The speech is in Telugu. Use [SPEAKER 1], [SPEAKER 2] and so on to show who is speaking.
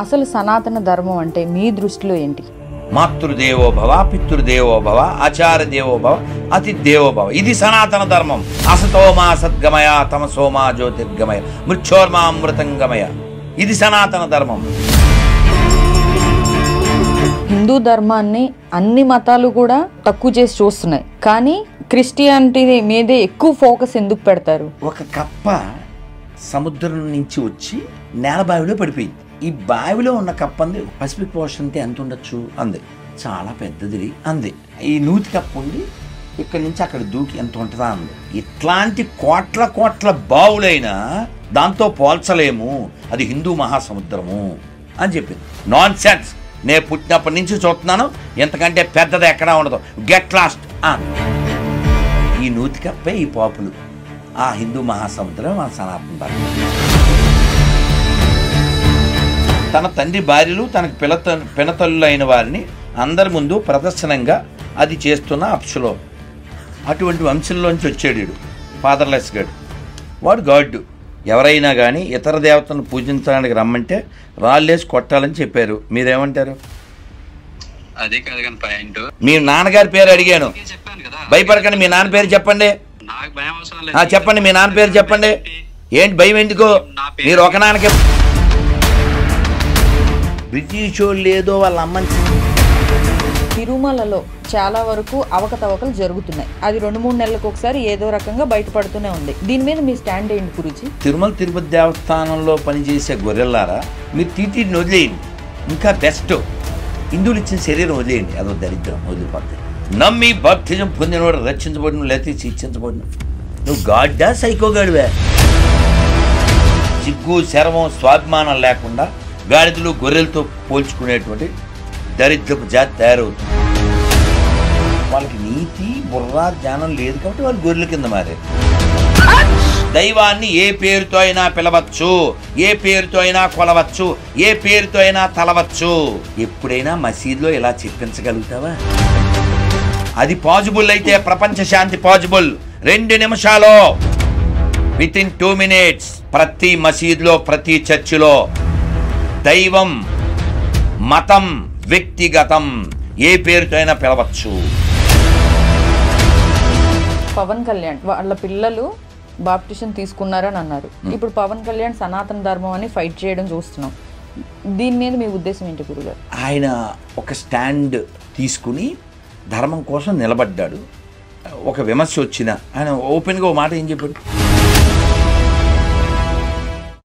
[SPEAKER 1] అసలు సనాతన ధర్మం అంటే మీ దృష్టిలో ఏంటి?
[SPEAKER 2] మాతృదేవో భవ, పితృదేవో భవ, ఆచార్య దేవో భవ, అతిథేవో భవ. ఇది సనాతన ధర్మం. అసతోమా సద్గమయ, తమసోమా జ్యోతిర్గమయ, మృక్షోర్మా అమృతంగమయ. ఇది సనాతన ధర్మం.
[SPEAKER 1] హిందూ ధర్మాన్ని అన్ని మతాలు కూడా తక్కువ చేసి చూస్తున్నాయి, కానీ క్రిస్టియానిటీ మీదే ఎక్కువ ఫోకస్ ఎందుకు పెడతారు?
[SPEAKER 2] ఒక కప్ప సముద్రం నుంచి వచ్చి నేల బావిలో పడిపోయింది. ఈ బావిలో ఉన్న కప్ప అంది, పసిఫిక్ ఓషన్ అంటే ఎంత ఉండొచ్చు అంది. చాలా పెద్దది అంది. ఈ నూతి కప్ప ఉండి ఇక్కడి నుంచి అక్కడ దూకి ఎంత ఉంటుందా అంది. ఇట్లాంటి కోట్ల కోట్ల బావులైనా దాంతో పోల్చలేము, అది హిందూ మహాసముద్రము అని చెప్పింది. Non sense. నేను పుట్టినప్పటి నుంచి చూస్తున్నాను, ఎంతకంటే పెద్దది ఎక్కడా ఉండదు. గెట్ లాస్ట్ అని. ఈ నూతి కప్పే ఈ పాపులు. ఆ హిందూ మహాసముద్రం మన సనాతన ధర్మం. తన తండ్రి భార్యలు, తనకు పినతల్లు అయిన వారిని అందరి ముందు ప్రదర్శనంగా అది చేస్తున్న అప్సులో. అటువంటి వంశంలోంచి వచ్చాడు వీడు, ఫాదర్లెస్ గాడు. వాడు గాడ్డు. ఎవరైనా కానీ ఇతర దేవతలను పూజించడానికి రమ్మంటే రాళ్ళేసి కొట్టాలని చెప్పారు. మీరేమంటారు?
[SPEAKER 3] అదే కాదు కానీ పాయింట్.
[SPEAKER 2] మీ నాన్నగారి పేరు అడిగాను. భయపడకండి, మీ నాన్న పేరు చెప్పండి. చెప్పండి, మీ నాన్న పేరు చెప్పండి. ఏంటి భయం ఎందుకు? మీరు ఒక నాన్నకే. బ్రిటిష్ వాళ్ళు ఏదో వాళ్ళ అమ్మని.
[SPEAKER 1] తిరుమలలో చాలా వరకు అవకతవకలు జరుగుతున్నాయి. అది 2-3 నెలలకు ఒకసారి ఏదో రకంగా బయటపడుతూనే ఉంది. దీని మీద మీ స్టాండ్ ఏంటి గురించి?
[SPEAKER 2] తిరుమల తిరుపతి దేవస్థానంలో పనిచేసే గొర్రెల్లారా, మీరు టీటీని వదిలేయండి. ఇంకా బెస్ట్, హిందువులు ఇచ్చిన శరీరం వదిలేయండి. అదో దరిద్రం వదిలిపోతాయి. నమ్మి బాప్తిజం పొందినవాడు రక్షించబడిన, లేకపోతే శిక్షించబడిన. నువ్వు గాడ్డా సైకోగాడివే? సిగ్గు శరవం స్వాభిమానం లేకుండా గాడిదలు గొర్రెలతో పోల్చుకునేటువంటి దరిద్రపు జాతి తయారవుతుంది. వాళ్ళకి నీతి బుర్ర జ్ఞానం లేదు కాబట్టి వాళ్ళు గొర్రెల కింద మారారు. దైవాన్ని ఏ పేరుతో అయినా పిలవచ్చు, ఏ పేరుతో అయినా కొలవచ్చు, ఏ పేరుతో అయినా తలవచ్చు. ఎప్పుడైనా మసీదులో ఇలా చెప్పించగలుగుతావా? అది పాజిబుల్ అయితే ప్రపంచ శాంతి పాజిబుల్. 2 నిమిషాలు, వితిన్ 2 minutes ప్రతి మసీదులో, ప్రతి చర్చిలో దైవం, మతం, వ్యక్తిగతం ఏ పేరుతో అయినా పిలవచ్చు.
[SPEAKER 1] పవన్ కళ్యాణ్ వాళ్ళ పిల్లలు బాప్టిషన్ తీసుకున్నారని అన్నారు. ఇప్పుడు పవన్ కళ్యాణ్ సనాతన ధర్మం అని ఫైట్ చేయడం చూస్తున్నాం. దీని మీద మీ ఉద్దేశం ఏంటి గురుగారు?
[SPEAKER 2] ఆయన ఒక స్టాండ్ తీసుకుని ధర్మం కోసం నిలబడ్డాడు. ఒక విమర్శ వచ్చిన ఆయన ఓపెన్గా ఓ మాట ఏం చెప్పాడు?